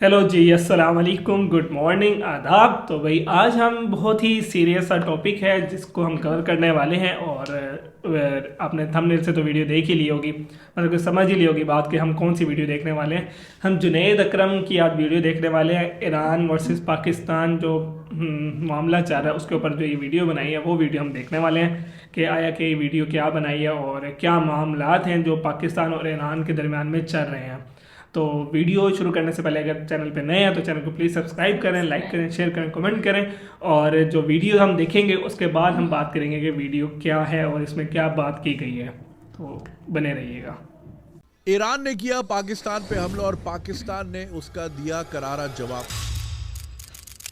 Hello जी, अस्सलाम वालेकुम, good morning, आदाब। तो भाई आज हम बहुत ही सीरियस सा टॉपिक है जिसको हम कवर करने वाले हैं। और आपने थंबनेल से तो वीडियो देख ही ली होगी, मतलब कि समझ ही ली होगी बात कि हम कौन सी वीडियो देखने वाले हैं। हम जुनैद अकरम की आज वीडियो देखने वाले हैं। ईरान वर्सेस पाकिस्तान जो मामला चल रहा है उसके ऊपर जो ये वीडियो बनाई है वो वीडियो हम देखने वाले हैं कि आया कि ये वीडियो क्या बनाई है और क्या मामलात हैं जो पाकिस्तान और ईरान के दरमियान में चल रहे हैं। तो वीडियो शुरू करने से पहले अगर चैनल पे नए हैं तो चैनल को प्लीज़ सब्सक्राइब करें, लाइक करें, शेयर करें, कमेंट करें। और जो वीडियो हम देखेंगे उसके बाद हम बात करेंगे कि वीडियो क्या है और इसमें क्या बात की गई है। तो बने रहिएगा। ईरान ने किया पाकिस्तान पे हमला और पाकिस्तान ने उसका दिया करारा जवाब।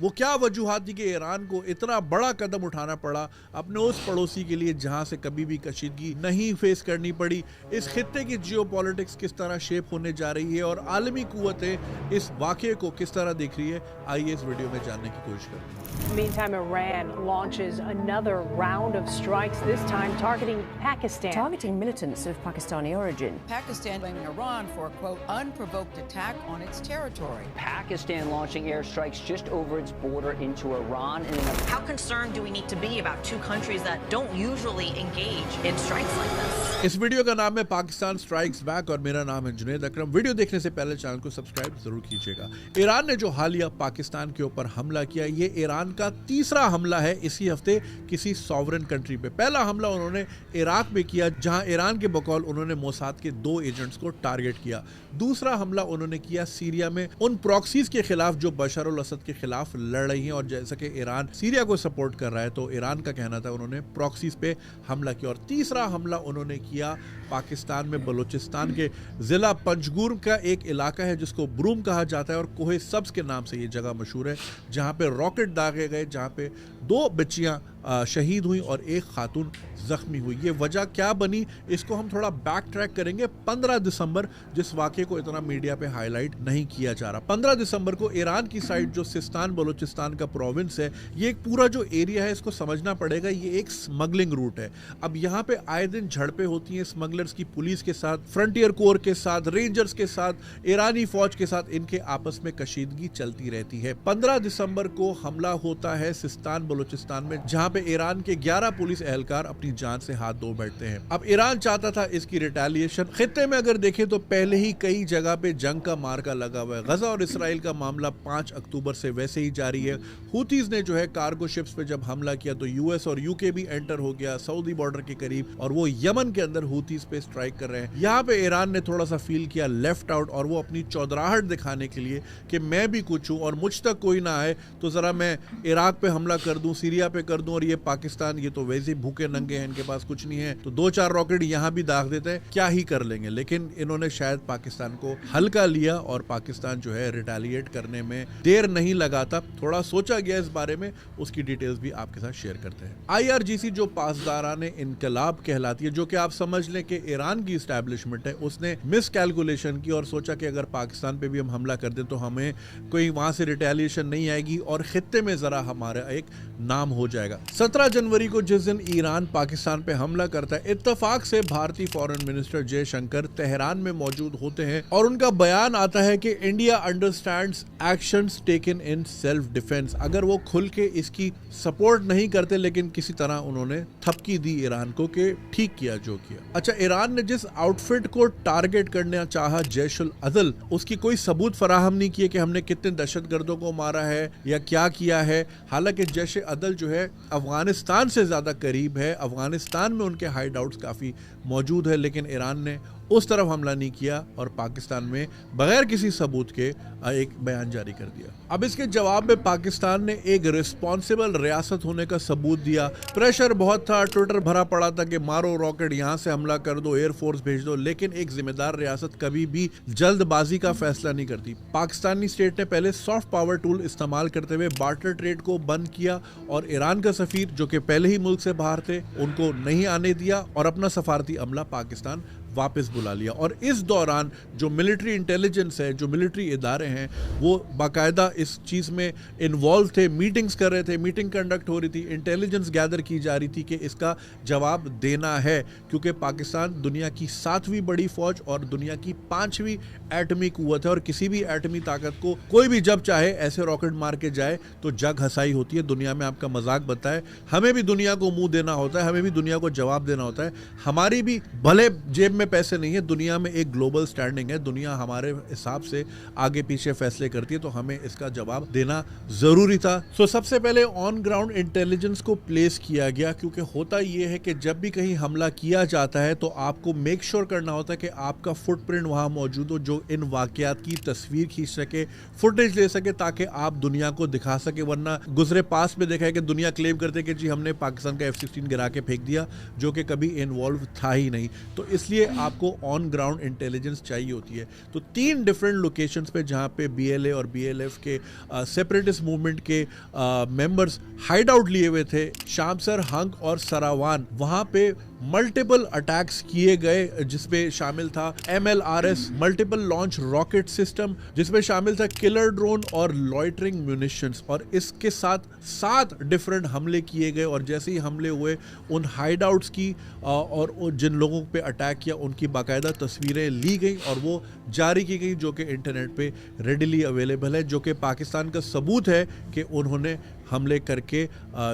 वो क्या वजूहात थी कि ईरान को इतना बड़ा कदम उठाना पड़ा अपने उस पड़ोसी के लिए जहां से कभी भी कशीदगी नहीं फेस करनी पड़ी। इस खित्ते की जियोपॉलिटिक्स किस तरह शेप होने जा रही है और आलमी कुव्वतें इस वाक़े को किस तरह देख रही है, आइए इस वीडियो में जानने की कोशिश करते हैं। Meantime, Iran launches another round of strikes, this time targeting Pakistan. Targeting militants of Pakistani origin. Pakistan blaming Iran for a, quote, unprovoked attack on its territory. Pakistan launching airstrikes just over its border into Iran. How concerned do we need to be about two countries that don't usually engage in strikes like this? इस video का नाम है Pakistan strikes back और मेरा नाम है जुनैद अकरम। Video देखने से पहले चैनल को सब्सक्राइब जरूर कीजिएगा। ईरान ने जो हालिया पाकिस्तान के ऊपर हमला किया, ये ईरान का तीसरा हमला है इसी हफ्ते किसी सॉवरेन कंट्री पे। पहला हमला उन्होंने इराक में किया जहां ईरान के बकौल उन्होंने मोसाद के 2 एजेंट्स को टारगेट किया। दूसरा हमला उन्होंने किया सीरिया में उन प्रॉक्सीज के खिलाफ जो बशर अल असद के खिलाफ लड़ रही हैं। और जैसा कि ईरान सीरिया को सपोर्ट कर रहा है तो ईरान का कहना था उन्होंने प्रॉक्सीज पे हमला किया। और तीसरा हमला उन्होंने किया पाकिस्तान में बलूचिस्तान के जिला पंजगुर का एक इलाका है जिसको ब्रूम कहा जाता है और कोहे सब्ज के नाम से ये जगह मशहूर है, जहां पे रॉकेट दागे गए, जहां पे 2 बच्चियां शहीद हुई और 1 खातून जख्मी हुई। ये वजह क्या बनी इसको हम थोड़ा बैक ट्रैक करेंगे। 15 दिसंबर, जिस वाक़े को इतना मीडिया पे हाईलाइट नहीं किया जा रहा, 15 दिसंबर को ईरान की साइड जो सिस्तान बलूचिस्तान का प्रोविंस है, ये एक पूरा जो एरिया है इसको समझना पड़ेगा, ये एक स्मगलिंग रूट है। अब यहाँ पे आए दिन झड़पें होती हैं स्मगलर्स की, पुलिस के साथ, फ्रंटियर कोर के साथ, रेंजर्स के साथ, ईरानी फौज के साथ, इनके आपस में कशीदगी चलती रहती है। 15 दिसंबर को हमला होता है सिस्तान बलूचिस्तान में जहां पे ईरान के 11 पुलिस एहलकार अपनी जान से हाथ धो बैठते हैं। अब ईरान चाहता था इसकी रिटेलिएशन। खित्ते में अगर देखें तो पहले ही कई जगह पे जंग का मार्का लगा हुआ है। गजा और इसराइल का मामला 5 अक्टूबर से वैसे ही जारी है। हुतीज ने जो है कार्गो शिप्स पे जब हमला किया तो यूएस और यूके भी एंटर हो गया सऊदी बॉर्डर के करीब, और वो यमन के अंदर हुतीज पे स्ट्राइक कर रहे हैं। यहाँ पे ईरान ने थोड़ा सा फील किया लेफ्ट आउट, और वो अपनी चौधराहट दिखाने के लिए कि मैं भी कुछ हूँ और मुझ तक कोई ना आए तो जरा मैं इराक पे हमला कर दूं, सीरिया पे कर दूं, और ये पाकिस्तान ये तो वैसे भूखे नंगे हैं, इनके पास कुछ नहीं है, तो 2-4 रॉकेट यहाँ भी दाग देते हैं, क्या ही कर लेंगे। लेकिन इन्होंने शायद पाकिस्तान को हल्का लिया और पाकिस्तान जो है रिटेलिएट करने में देर नहीं लगाता। थोड़ा सोचा गया इस बारे में, उसकी डिटेल्स भी आपके साथ शेयर करते हैं। IRGC जो पासदाराने इनकलाब कहलाती है, जो कि आप समझ लें कि ईरान की एस्टैब्लिशमेंट है, उसने मिस कैलकुलेशन की और सोचा कि अगर पाकिस्तान पे भी हम हमला कर दें तो हमें कोई वहां से रिटेलिएशन नहीं आएगी और खित्ते में जरा हमारा एक नाम हो जाएगा। 17 जनवरी को जिस दिन ईरान पाकिस्तान पे हमला करता है, इत्तेफाक से भारतीय फॉरेन मिनिस्टर जयशंकर तेहरान में मौजूद होते हैं और उनका बयान आता है कि India understands actions taken in self defence. अगर वो खुल के इसकी सपोर्ट नहीं करते, लेकिन किसी तरह उन्होंने थपकी दी ईरान को कि ठीक किया जो किया। अच्छा, ईरान ने जिस आउटफिट को टारगेट करना चाहा जैशुल अदल, उसकी कोई सबूत फराहम नहीं किए कि हमने कितने दहशतगर्दों को मारा है या क्या किया है। हालांकि जैश अदल जो है अफगानिस्तान से ज्यादा करीब है, अफगानिस्तान में उनके हाइड आउट्स काफी मौजूद है, लेकिन ईरान ने उस तरफ हमला नहीं किया और पाकिस्तान में बगैर किसी सबूत के एक बयान जारी कर दिया। अब इसके जवाब में पाकिस्तान ने एक रिस्पॉन्सिबल रियासत होने का सबूत दिया। प्रेशर बहुत था, ट्विटर भरा पड़ा था कि मारो रॉकेट, यहाँ से हमला कर दो, एयरफोर्स भेज दो, लेकिन एक जिम्मेदार रियासत कभी भी जल्दबाजी का फैसला नहीं करती। पाकिस्तानी स्टेट ने पहले सॉफ्ट पावर टूल इस्तेमाल करते हुए बार्टर ट्रेड को बंद किया और ईरान का सफीर जो कि पहले ही मुल्क से बाहर थे उनको नहीं आने दिया और अपना सफारती अमला पाकिस्तान वापस बुला लिया। और इस दौरान जो मिलिट्री इंटेलिजेंस है, जो मिलिट्री इदारे हैं, वो बाकायदा इस चीज़ में इन्वॉल्व थे, मीटिंग्स कर रहे थे, मीटिंग कंडक्ट हो रही थी, इंटेलिजेंस गैदर की जा रही थी कि इसका जवाब देना है, क्योंकि पाकिस्तान दुनिया की 7वीं बड़ी फौज और दुनिया की 5वीं एटमी कुव्वत है, और किसी भी एटमी ताकत को कोई भी जब चाहे ऐसे रॉकेट मार के जाए तो जग हसाई होती है, दुनिया में आपका मजाक बनता है। हमें भी दुनिया को मुंह देना होता है, हमें भी दुनिया को जवाब देना होता है। हमारी भी भले जेब में पैसे नहीं है, दुनिया में एक ग्लोबल स्टैंडिंग है, दुनिया हमारे हिसाब से आगे पीछे फैसले करती है, तो हमें इसका जवाब देना जरूरी था। सो सबसे पहले ऑन ग्राउंड इंटेलिजेंस को प्लेस किया गया, क्योंकि होता यह है कि जब भी कहीं हमला किया जाता है तो आपको मेक श्योर करना होता है कि आपका फुटप्रिंट वहां मौजूद हो, जो इन वाकयात की तस्वीर खींच सके, फुटेज ले सके, ताकि आप दुनिया को दिखा सके। वरना गुजरे पास में देखा है कि दुनिया क्लेम करते कि जी हमने पाकिस्तान का F-16 गिरा के फेंक दिया, जो कि कभी इन्वॉल्व था ही नहीं। तो इसलिए आपको ऑन ग्राउंड इंटेलिजेंस चाहिए होती है। तो 3 डिफरेंट लोकेशंस पे जहां पे BLA और BLF के सेपरेटिस्ट मूवमेंट के मेंबर्स हाइड आउट लिए हुए थे, शामसर, हंक और सरावान, वहां पे मल्टीपल अटैक्स किए गए, जिसमें शामिल था MLRS multiple launch rocket system, जिसमें शामिल था किलर ड्रोन और लॉइटरिंग म्यूनिशंस, और इसके साथ 7 डिफरेंट हमले किए गए। और जैसे ही हमले हुए उन हाइडआउट्स की और जिन लोगों पे अटैक किया उनकी बाकायदा तस्वीरें ली गई और वो जारी की गई, जो कि इंटरनेट पे रेडिली अवेलेबल है, जो कि पाकिस्तान का सबूत है कि उन्होंने हमले करके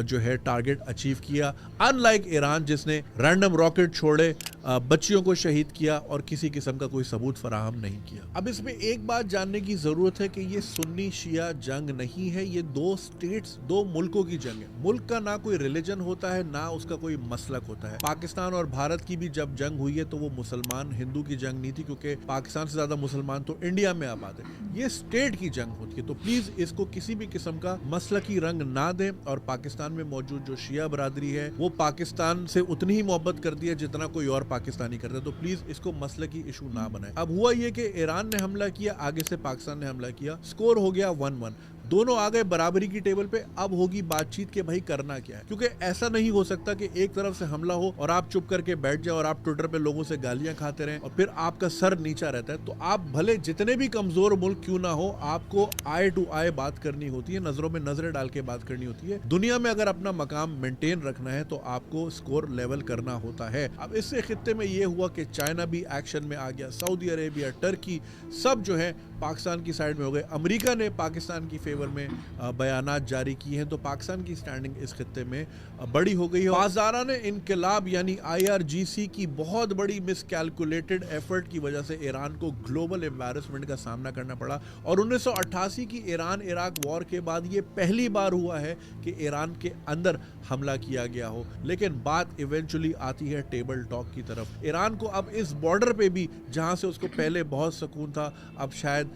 जो है टारगेट अचीव किया। अनलाइक ईरान, जिसने रैंडम रॉकेट छोड़े, बच्चियों को शहीद किया और किसी किस्म का कोई सबूत फराहम नहीं किया। अब इसमें एक बात जानने की जरूरत है कि ये सुन्नी शिया जंग नहीं है, ये 2 स्टेट्स, 2 मुल्कों की जंग है। मुल्क का ना कोई रिलीजन होता है, ना उसका कोई मसलक होता है। पाकिस्तान और भारत की भी जब जंग हुई है तो वो मुसलमान हिंदू की जंग नहीं थी, क्योंकि पाकिस्तान से ज्यादा मुसलमान तो इंडिया में आबाद है। ये स्टेट की जंग होती है। तो प्लीज इसको किसी भी किस्म का मसलकी रंग ना दें। और पाकिस्तान में मौजूद जो शिया बरादरी है वो पाकिस्तान से उतनी ही मोहब्बत करती है जितना कोई और पाकिस्तानी करता है। तो प्लीज इसको मसलकी इशू ना बनाए। अब हुआ ये कि ईरान ने हमला किया, आगे से पाकिस्तान ने हमला किया, स्कोर हो गया 1-1, दोनों आ गए बराबरी की टेबल पे। अब होगी बातचीत कि भाई करना क्या है, क्योंकि ऐसा नहीं हो सकता कि एक तरफ से हमला हो और आप चुप करके बैठ जाओ और आप ट्विटर पे लोगों से गालियां खाते रहें और फिर आपका सर नीचा रहता है। तो आप भले जितने भी कमजोर मुल्क क्यों ना हो, आपको आई टू आई बात करनी होती है, नजरों में नजरें डाल के बात करनी होती है। दुनिया में अगर अपना मकाम मेंटेन रखना है तो आपको स्कोर लेवल करना होता है। अब इससे खित्ते में ये हुआ कि चाइना भी एक्शन में आ गया, सऊदी अरेबिया, टर्की, सब जो है पाकिस्तान की साइड में हो गए। अमेरिका ने पाकिस्तान की फेवर में बयानात जारी किए हैं, तो पाकिस्तान की स्टैंडिंग इस खित्ते में बड़ी हो गई है। बाज़ाराने इनकलाब यानी IRGC की बहुत बड़ी मिसकैलकुलेटेड एफर्ट की वजह से ईरान को ग्लोबल एम्बैरेसमेंट का सामना करना पड़ा। और 1988 की ईरान इराक वॉर के बाद ये पहली बार हुआ है कि ईरान के अंदर हमला किया गया हो। लेकिन बात इवेंचुअली आती है टेबल टॉक की तरफ। ईरान को अब इस बॉर्डर पे भी, जहां से उसको पहले बहुत सुकून था, अब शायद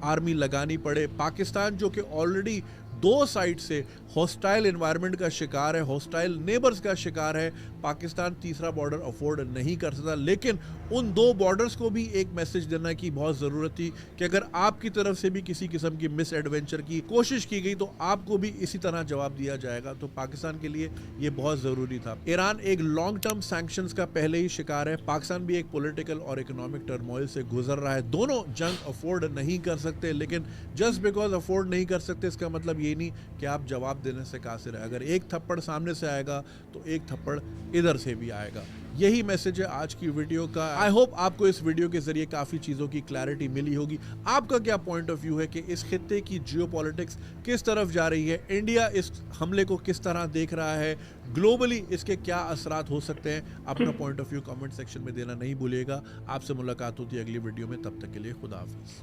आर्मी लगानी पड़े। पाकिस्तान जो कि ऑलरेडी 2 साइड से हॉस्टाइल एनवायरनमेंट का शिकार है, हॉस्टाइल नेबर्स का शिकार है, पाकिस्तान तीसरा बॉर्डर अफोर्ड नहीं कर सकता। लेकिन उन 2 बॉर्डर्स को भी एक मैसेज देना की बहुत ज़रूरत थी कि अगर आपकी तरफ से भी किसी किस्म की मिस एडवेंचर की कोशिश की गई तो आपको भी इसी तरह जवाब दिया जाएगा। तो पाकिस्तान के लिए ये बहुत ज़रूरी था। ईरान एक लॉन्ग टर्म सैंक्शंस का पहले ही शिकार है, पाकिस्तान भी एक पॉलिटिकल और इकोनॉमिक टर्मोइल से गुजर रहा है। दोनों जंग अफोर्ड नहीं कर सकते, लेकिन जस्ट बिकॉज अफोर्ड नहीं कर सकते इसका मतलब ये नहीं कि आप जवाब देने से कासिर है। अगर एक थप्पड़ सामने से आएगा तो एक थप्पड़ इधर से भी आएगा। यही मैसेज है आज की वीडियो का। आई होप आपको इस वीडियो के जरिए काफी चीजों की क्लैरिटी मिली होगी। आपका क्या पॉइंट ऑफ व्यू है कि इस खित्ते की जियोपॉलिटिक्स किस तरफ जा रही है, इंडिया इस हमले को किस तरह देख रहा है, ग्लोबली इसके क्या असरात हो सकते हैं? अपना point of view comment section में देना नहीं भूलिएगा। आपसे मुलाकात होती है अगली वीडियो में, तब तक के लिए खुदा हाफिज।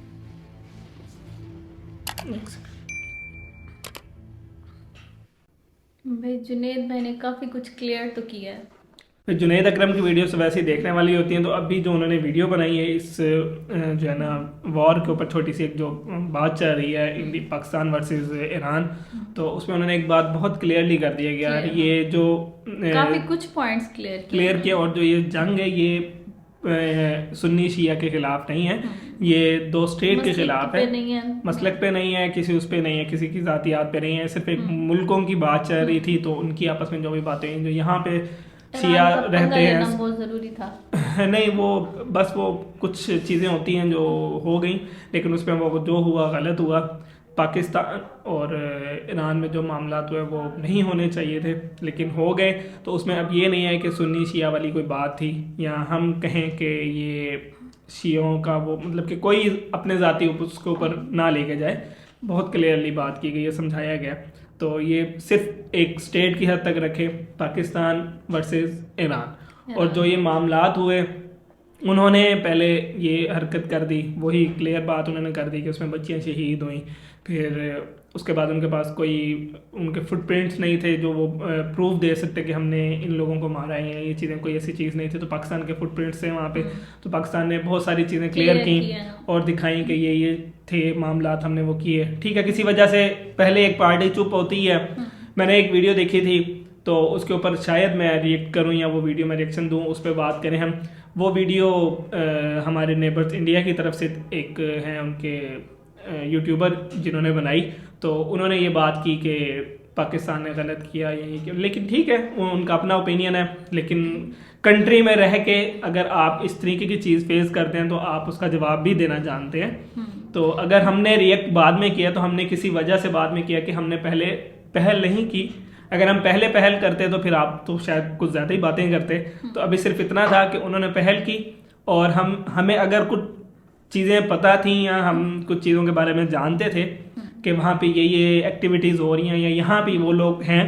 भाई जुनेद भाई ने काफ़ी कुछ क्लियर तो किया है। फिर जुनेद अकरम की वीडियोस वैसे ही देखने वाली होती हैं, तो अभी जो उन्होंने वीडियो बनाई है इस जो है ना वॉर के ऊपर, छोटी सी एक जो बात चल रही है पाकिस्तान वर्सेस ईरान, तो उसमें उन्होंने एक बात बहुत क्लियरली कर दिया गया है। ये जो काफ़ी कुछ पॉइंट्स क्लियर किए और जो ये जंग है ये सुन्नी शिया के खिलाफ नहीं है, ये 2 स्टेट के खिलाफ है, मसलक पे नहीं है, किसी उस पे नहीं है, किसी की ज़ातियात पे नहीं है, सिर्फ एक मुल्कों की बात चल रही थी। तो उनकी आपस में जो भी बातें हैं, जो यहाँ पे शिया रहते हैं। बहुत ज़रूरी था। नहीं, वो बस वो कुछ चीज़ें होती हैं जो हो गई, लेकिन उसमें वो जो हुआ गलत हुआ। पाकिस्तान और ईरान में जो मामला हुए वो नहीं होने चाहिए थे, लेकिन हो गए। तो उसमें अब ये नहीं है कि सुन्नी शिया वाली कोई बात थी, या हम कहें कि ये शियों का वो मतलब कि कोई अपने ज़ाती उसके ऊपर ना लेके जाए। बहुत क्लियरली बात की गई है, समझाया गया। तो ये सिर्फ एक स्टेट की हद तक रखे, पाकिस्तान वर्सेस ईरान। और जो ये मामलात हुए, उन्होंने पहले ये हरकत कर दी, वही क्लियर बात उन्होंने कर दी कि उसमें बच्चियाँ शहीद हुई। फिर उसके बाद उनके पास कोई उनके फुटप्रिंट्स नहीं थे जो वो प्रूफ दे सकते कि हमने इन लोगों को मारा है, ये चीज़ें कोई ऐसी चीज़ नहीं थी। तो पाकिस्तान के फुटप्रिंट्स थे वहाँ पे, तो पाकिस्तान ने बहुत सारी चीज़ें क्लियर की और दिखाई कि ये थे मामलात, हमने वो किए। ठीक है, किसी वजह से पहले एक पार्टी चुप होती है। मैंने एक वीडियो देखी थी, तो उसके ऊपर शायद मैं रिएक्ट करूं या वो वीडियो में रिएक्शन दूं, उस पर बात करें हम। वो वीडियो हमारे नेबर्स इंडिया की तरफ से एक हैं उनके यूट्यूबर जिन्होंने बनाई, तो उन्होंने ये बात की कि पाकिस्तान ने गलत किया यही किया। लेकिन ठीक है, वो उनका अपना ओपिनियन है, लेकिन कंट्री में रह के अगर आप इस तरीके की चीज़ फेस करते हैं तो आप उसका जवाब भी देना जानते हैं। तो अगर हमने रिएक्ट बाद में किया तो हमने किसी वजह से बाद में किया कि हमने पहले पहल नहीं की। अगर हम पहले पहल करते तो फिर आप तो शायद कुछ ज़्यादा ही बातें करते। तो अभी सिर्फ इतना था कि उन्होंने पहल की, और हमें अगर कुछ चीज़ें पता थी या हम कुछ चीज़ों के बारे में जानते थे कि वहाँ पे ये एक्टिविटीज़ हो रही हैं या यहाँ पे वो लोग हैं,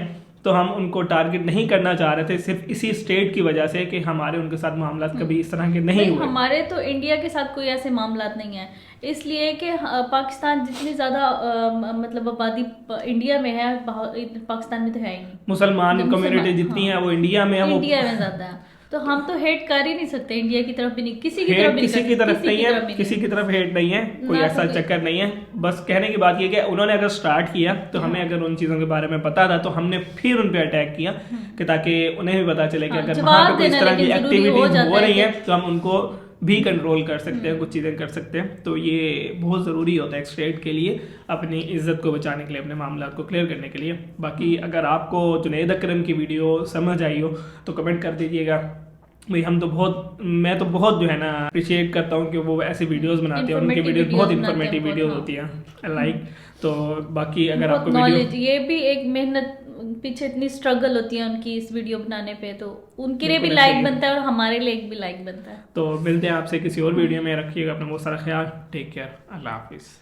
तो हम उनको टारगेट नहीं करना चाह रहे थे सिर्फ इसी स्टेट की वजह से कि हमारे उनके साथ मामला कभी इस तरह के नहीं हुए। हमारे तो इंडिया के साथ कोई ऐसे मामला नहीं है, इसलिए कि पाकिस्तान जितनी ज़्यादा मतलब आबादी इंडिया में है, पाकिस्तान में तो है ही नहीं। मुसलमान कम्युनिटी जितनी है वो इंडिया में है, वो इंडिया में ज़्यादा है। तो हम तो हेट कर ही नहीं सकते, इंडिया की तरफ भी नहीं, किसी की हेट तरफ भी किसी की तरफ नहीं है, किसी की तरफ हेट नहीं है, कोई ना ऐसा चक्कर नहीं है। बस कहने की बात ये कि उन्होंने अगर स्टार्ट किया तो हमें अगर उन चीज़ों के बारे में पता था तो हमने फिर उन पे अटैक किया कि ताकि उन्हें भी पता चले कि अगर वहाँ पे कोई इस तरह की एक्टिविटीज हो रही है तो हम उनको भी कंट्रोल कर सकते हैं, कुछ चीज़ें कर सकते हैं। तो ये बहुत ज़रूरी होता है एक स्टेट के लिए, अपनी इज्जत को बचाने के लिए, अपने मामला को क्लियर करने के लिए। बाकी अगर आपको जुनैद अकरम की वीडियो समझ आई हो तो कमेंट कर दीजिएगा भाई। मैं तो बहुत जो है ना अप्रिशिएट करता हूँ कि वो ऐसी वीडियोस बनाते हैं, उनकी वीडियोस बहुत इन्फॉर्मेटिव वीडियोस होती हैं लाइक। तो बाकी अगर आपको वीडियो, ये भी एक मेहनत पीछे इतनी स्ट्रगल होती है उनकी इस वीडियो बनाने पे, तो उनके लिए भी लाइक बनता है और हमारे लिए भी लाइक बनता है। तो मिलते हैं आपसे किसी और वीडियो में, रखिएगा अपना बहुत सारा ख्याल, टेक केयर, अल्लाह हाफिज़।